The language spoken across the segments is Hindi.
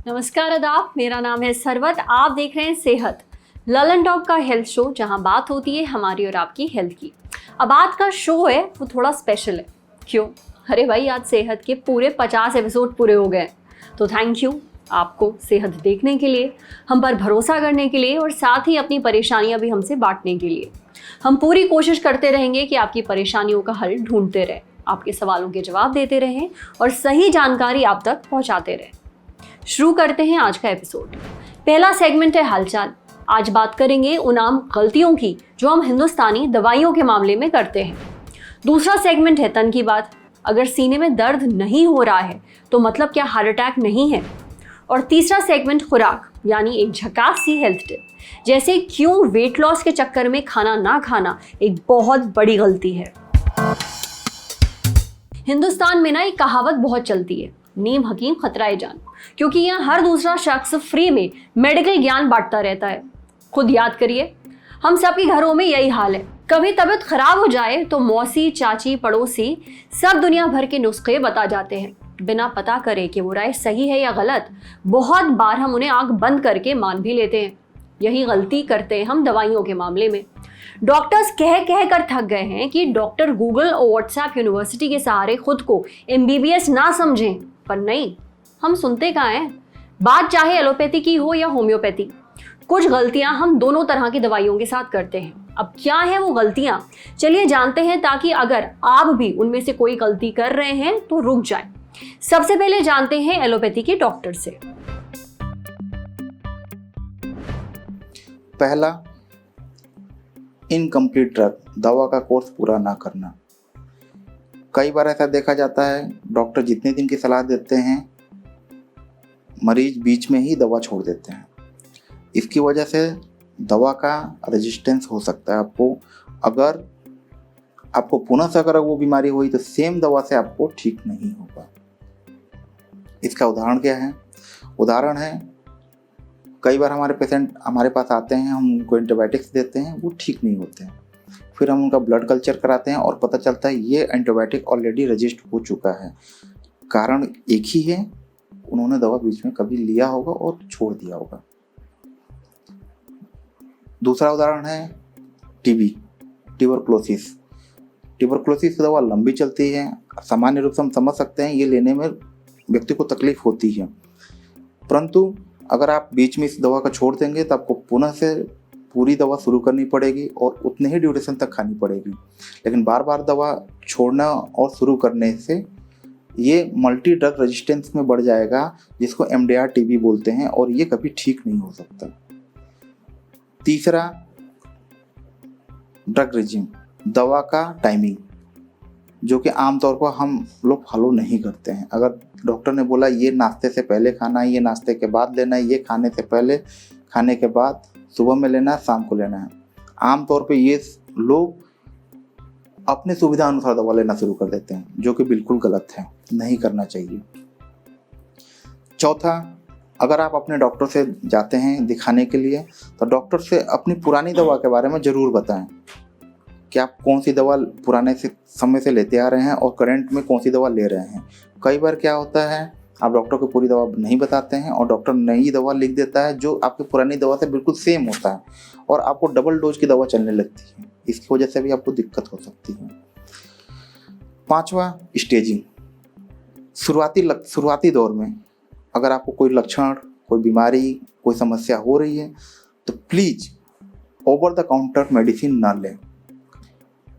नमस्कार आदाब, मेरा नाम है सरवत। आप देख रहे हैं सेहत ललन टॉक का हेल्थ शो, जहां बात होती है हमारी और आपकी हेल्थ की। अब आज का शो है वो थोड़ा स्पेशल है। क्यों? अरे भाई, आज सेहत के पूरे 50 एपिसोड पूरे हो गए। तो थैंक यू आपको सेहत देखने के लिए, हम पर भरोसा करने के लिए और साथ ही अपनी परेशानियां भी हमसे बांटने के लिए। हम पूरी कोशिश करते रहेंगे कि आपकी परेशानियों का हल ढूंढते रहें, आपके सवालों के जवाब देते रहें और सही जानकारी आप तक पहुंचाते रहें। शुरू करते हैं आज का एपिसोड। पहला सेगमेंट है हालचाल। आज बात करेंगे उन आम गलतियों की जो हम हिंदुस्तानी दवाइयों के मामले में करते हैं। दूसरा सेगमेंट है तन की बात। अगर सीने में दर्द नहीं हो रहा है तो मतलब क्या हार्ट अटैक नहीं है। और तीसरा सेगमेंट खुराक, यानी एक झकास सी हेल्थ टिप, जैसे क्यों वेट लॉस के चक्कर में खाना ना खाना एक बहुत बड़ी गलती है। हिंदुस्तान में ना एक कहावत बहुत चलती है, नीम हकीम खतराए जान, क्योंकि यहाँ हर दूसरा शख्स फ्री में मेडिकल ज्ञान बांटता रहता है। खुद याद करिए, हम सबके घरों में यही हाल है। कभी तबीयत खराब हो जाए तो मौसी, चाची, पड़ोसी सब दुनिया भर के नुस्खे बता जाते हैं, बिना पता करे कि वो राय सही है या गलत। बहुत बार हम उन्हें आंख बंद करके मान भी लेते हैं। यही गलती करते हैं हम दवाइयों के मामले में। डॉक्टर्स कह कह कर थक गए हैं कि डॉक्टर गूगल और व्हाट्सएप यूनिवर्सिटी के सहारे खुद को MBBS ना समझें, पर नहीं, हम सुनते कहाँ हैं। बात चाहे एलोपैथी की हो या होम्योपैथी, कुछ गलतियां हम दोनों तरह की दवाइयों के साथ करते हैं। अब क्या है वो गलतियां, चलिए जानते हैं, ताकि अगर आप भी उनमें से कोई गलती कर रहे हैं तो रुक जाएं। सबसे पहले जानते हैं एलोपैथी के डॉक्टर से। पहला, इनकम्प्लीट ड्रग, दवा का कोर्स पूरा ना करना। कई बार ऐसा देखा जाता है, डॉक्टर जितने दिन की सलाह देते हैं मरीज बीच में ही दवा छोड़ देते हैं। इसकी वजह से दवा का रेजिस्टेंस हो सकता है। अगर आपको पुनः से अगर वो बीमारी हुई तो सेम दवा से आपको ठीक नहीं होगा। इसका उदाहरण क्या है? उदाहरण है, कई बार हमारे पेशेंट हमारे पास आते हैं, हम उनको एंटीबायोटिक्स देते हैं, वो ठीक नहीं होते हैं। फिर हम उनका ब्लड कल्चर कराते हैं और पता चलता है ये एंटीबायोटिक ऑलरेडी रजिस्टर हो चुका है। कारण एक ही है, उन्होंने दवा बीच में कभी लिया होगा और छोड़ दिया होगा। दूसरा उदाहरण है ट्यूबरक्लोसिस। ट्यूबरक्लोसिस की दवा लंबी चलती है, सामान्य रूप से हम समझ सकते हैं ये लेने में व्यक्ति को तकलीफ होती है, परंतु अगर आप बीच में इस दवा को छोड़ देंगे तो आपको पुनः से पूरी दवा शुरू करनी पड़ेगी और उतने ही ड्यूरेशन तक खानी पड़ेगी। लेकिन बार बार दवा छोड़ना और शुरू करने से ये मल्टी ड्रग रेजिस्टेंस में बढ़ जाएगा, जिसको MDR TB बोलते हैं, और ये कभी ठीक नहीं हो सकता। तीसरा, ड्रग रेजिम, दवा का टाइमिंग, जो कि आमतौर पर हम लोग फॉलो नहीं करते हैं। अगर डॉक्टर ने बोला ये नाश्ते से पहले खाना है, ये नाश्ते के बाद लेना है, ये खाने से पहले, खाने के बाद, सुबह में लेना है, शाम को लेना है, आमतौर पे ये लोग अपने सुविधा अनुसार दवा लेना शुरू कर देते हैं, जो कि बिल्कुल गलत है, नहीं करना चाहिए। चौथा, अगर आप अपने डॉक्टर से जाते हैं दिखाने के लिए तो डॉक्टर से अपनी पुरानी दवा के बारे में ज़रूर बताएं कि आप कौन सी दवा पुराने से समय से लेते आ रहे हैं और करंट में कौन सी दवा ले रहे हैं। कई बार क्या होता है, आप डॉक्टर को पूरी दवा नहीं बताते हैं और डॉक्टर नई दवा लिख देता है जो आपकी पुरानी दवा से बिल्कुल सेम होता है और आपको डबल डोज की दवा चलने लगती है। इसकी वजह से भी आपको दिक्कत हो सकती है। पांचवा, स्टेजिंग। शुरुआती दौर में अगर आपको कोई लक्षण, कोई बीमारी, कोई समस्या हो रही है तो please over the counter medicine ना लें।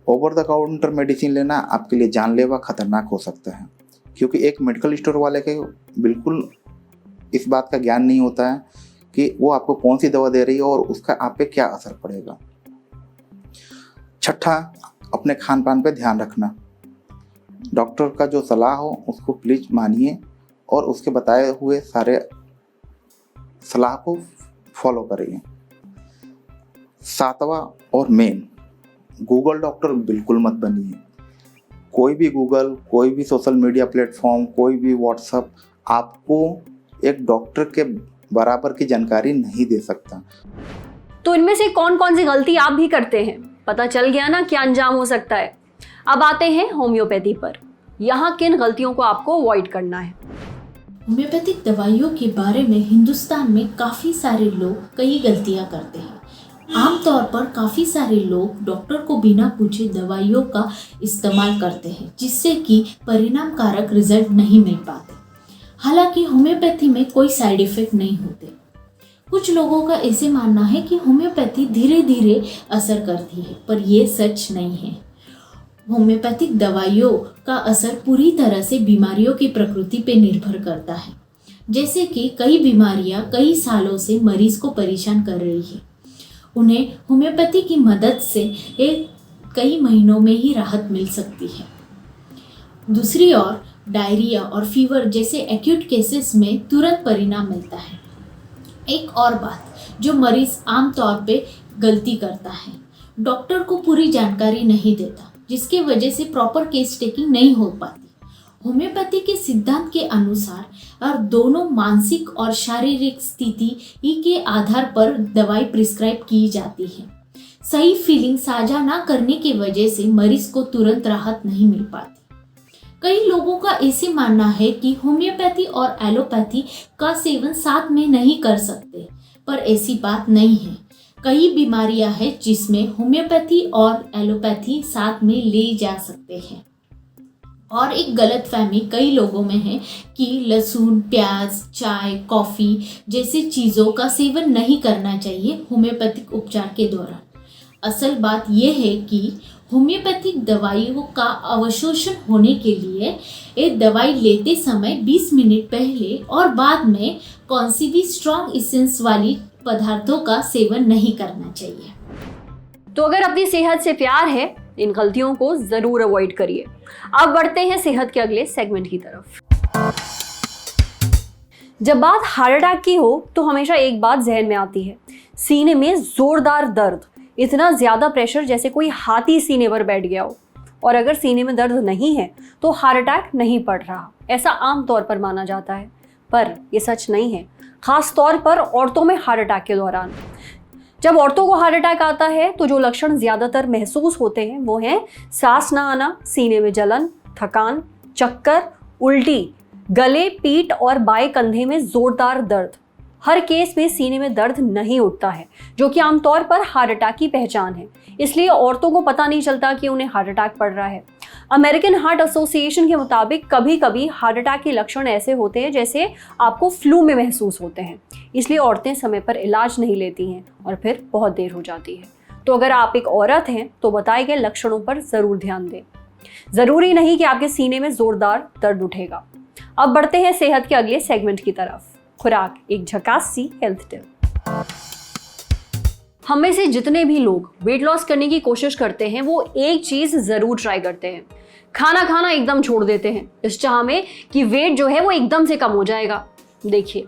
ओवर द काउंटर मेडिसिन लेना आपके लिए जानलेवा खतरनाक हो सकता है, क्योंकि एक मेडिकल स्टोर वाले के बिल्कुल इस बात का ज्ञान नहीं होता है कि वो आपको कौन सी दवा दे रही है और उसका आप पे क्या असर पड़ेगा। छठा, अपने खान पान पे ध्यान रखना। डॉक्टर का जो सलाह हो उसको प्लीज मानिए और उसके बताए हुए सारे सलाह को फॉलो करिए। सातवां और मेन, गूगल डॉक्टर बिल्कुल मत बनिए। कोई भी गूगल, कोई भी सोशल मीडिया प्लेटफॉर्म, कोई भी व्हाट्सएप आपको एक डॉक्टर के बराबर की जानकारी नहीं दे सकता। तो इनमें से कौन कौन सी गलती आप भी करते हैं? पता चल गया ना क्या अंजाम हो सकता है। अब आते हैं होम्योपैथी पर। यहाँ किन गलतियों को आपको अवॉइड करना है। होम्योपैथिक दवाइयों के बारे में हिंदुस्तान में काफ़ी सारे लोग कई गलतियां करते हैं। आमतौर पर काफ़ी सारे लोग डॉक्टर को बिना पूछे दवाइयों का इस्तेमाल करते हैं, जिससे कि परिणामकारक रिजल्ट नहीं मिल पाते। हालांकि होम्योपैथी में कोई साइड इफ़ेक्ट नहीं होते। कुछ लोगों का ऐसे मानना है कि होम्योपैथी धीरे धीरे असर करती है, पर ये सच नहीं है। होम्योपैथिक दवाइयों का असर पूरी तरह से बीमारियों की प्रकृति पर निर्भर करता है। जैसे कि कई बीमारियां कई सालों से मरीज को परेशान कर रही है, उन्हें होम्योपैथी की मदद से कई महीनों में ही राहत मिल सकती है। दूसरी ओर डायरिया और फीवर जैसे एक्यूट केसेस में तुरंत परिणाम मिलता है। एक और बात जो मरीज आमतौर पे गलती करता है, डॉक्टर को पूरी जानकारी नहीं देता, जिसके वजह से प्रॉपर केस टेकिंग नहीं हो पाती। होम्योपैथी के सिद्धांत के अनुसार और दोनों मानसिक और शारीरिक स्थिति के आधार पर दवाई प्रिस्क्राइब की जाती है। सही फीलिंग साझा ना करने की वजह से मरीज को तुरंत राहत नहीं मिल पाती। कई लोगों का ऐसे मानना है कि होम्योपैथी और एलोपैथी का सेवन साथ में नहीं कर सकते, पर ऐसी बात नहीं है। कई बीमारियां हैं जिसमें होम्योपैथी और एलोपैथी साथ में ले जा सकते हैं। और एक गलतफहमी कई लोगों में है कि लहसुन, प्याज, चाय, कॉफ़ी जैसी चीज़ों का सेवन नहीं करना चाहिए होम्योपैथिक उपचार के दौरान। असल बात यह है कि होम्योपैथिक दवाइयों का अवशोषण होने के लिए एक दवाई लेते समय 20 मिनट पहले और बाद में कौन सी भी स्ट्रॉन्ग इसेंस वाली पदार्थों का सेवन नहीं करना चाहिए। तो अगर अपनी सेहत से प्यार है, इन गलतियों को जरूर अवॉइड करिए। अब बढ़ते हैं सेहत के अगले सेगमेंट की तरफ। जब बात हार्ट अटैक की हो तो हमेशा एक बात जहन में आती है, सीने में जोरदार दर्द, इतना ज्यादा प्रेशर जैसे कोई हाथी सीने पर बैठ गया हो। और अगर सीने में दर्द नहीं है तो हार्ट अटैक नहीं पड़ रहा, ऐसा आम तौर पर माना जाता है, पर यह सच नहीं है, खास तौर पर औरतों में हार्ट अटैक के दौरान। जब औरतों को हार्ट अटैक आता है तो जो लक्षण ज्यादातर महसूस होते हैं वो हैं सांस ना आना, सीने में जलन, थकान, चक्कर, उल्टी, गले, पीठ और बाएं कंधे में जोरदार दर्द। हर केस में सीने में दर्द नहीं उठता है, जो कि आमतौर पर हार्ट अटैक की पहचान है। इसलिए औरतों को पता नहीं चलता कि उन्हें हार्ट अटैक पड़ रहा है। अमेरिकन हार्ट एसोसिएशन के मुताबिक कभी कभी हार्ट अटैक के लक्षण ऐसे होते हैं जैसे आपको फ्लू में महसूस होते हैं। इसलिए औरतें समय पर इलाज नहीं लेती हैं और फिर बहुत देर हो जाती है। तो अगर आप एक औरत हैं तो बताए गए लक्षणों पर ज़रूर ध्यान दें। ज़रूरी नहीं कि आपके सीने में ज़ोरदार दर्द उठेगा। अब बढ़ते हैं सेहत के अगले सेगमेंट की तरफ, खुराक, एक झकास सी हेल्थ टिप। हम में से जितने भी लोग वेट लॉस करने की कोशिश करते हैं वो एक चीज जरूर ट्राई करते हैं, खाना खाना एकदम छोड़ देते हैं इस चाह में कि वेट जो है वो एकदम से कम हो जाएगा। देखिए,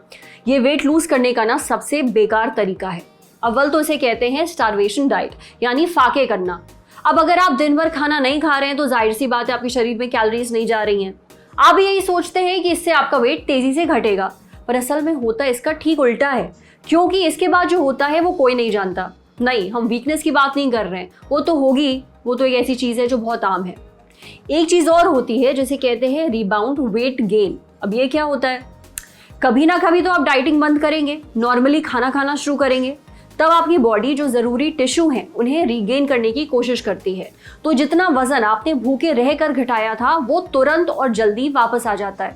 ये वेट लूज करने का ना सबसे बेकार तरीका है। अव्वल तो इसे कहते हैं स्टारवेशन डाइट, यानी फाके करना। अब अगर आप दिन भर खाना नहीं खा रहे हैं तो जाहिर सी बात है आपके शरीर में कैलोरीज नहीं जा रही हैं। आप यही सोचते हैं कि इससे आपका वेट तेजी से घटेगा, पर असल में होता इसका ठीक उल्टा है, क्योंकि इसके बाद जो होता है वो कोई नहीं जानता। नहीं, हम वीकनेस की बात नहीं कर रहे हैं, वो तो होगी, वो तो एक ऐसी चीज़ है जो बहुत आम है। एक चीज़ और होती है जिसे कहते हैं रिबाउंड वेट गेन। अब ये क्या होता है? कभी ना कभी तो आप डाइटिंग बंद करेंगे, नॉर्मली खाना खाना शुरू करेंगे, तब आपकी बॉडी जो ज़रूरी टिश्यू हैं उन्हें रीगेन करने की कोशिश करती है। तो जितना वजन आपने भूखे रहकर घटाया था वो तुरंत और जल्दी वापस आ जाता है।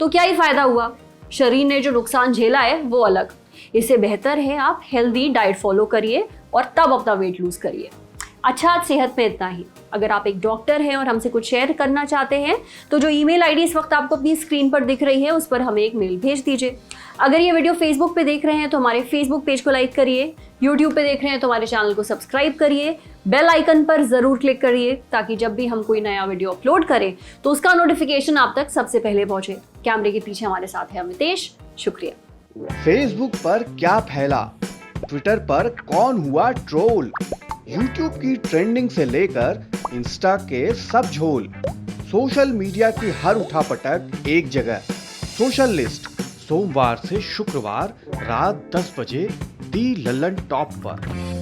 तो क्या ही फायदा हुआ? शरीर ने जो नुकसान झेला है वो अलग। इससे बेहतर है आप हेल्दी डाइट फॉलो करिए और तब अपना वेट लूज करिए। अच्छा, आज सेहत में इतना ही। अगर आप एक डॉक्टर हैं और हमसे कुछ शेयर करना चाहते हैं तो जो ईमेल आईडी इस वक्त आपको अपनी स्क्रीन पर दिख रही है उस पर हमें एक मेल भेज दीजिए। अगर ये वीडियो फेसबुक पे देख रहे हैं तो हमारे फेसबुक पेज को लाइक करिए, यूट्यूब पे देख रहे हैं तो हमारे चैनल को सब्सक्राइब करिए, बेल आइकन पर ज़रूर क्लिक करिए ताकि जब भी हम कोई नया वीडियो अपलोड करें तो उसका नोटिफिकेशन आप तक सबसे पहले पहुंचे। कैमरे के पीछे हमारे साथ है अमितेश। शुक्रिया। फेसबुक पर क्या फैला, ट्विटर पर कौन हुआ ट्रोल, यूट्यूब की ट्रेंडिंग से लेकर इंस्टा के सब झोल, सोशल मीडिया की हर उठापटक एक जगह। सोशल लिस्ट, सोमवार से शुक्रवार रात 10 बजे दी लल्लन टॉप पर।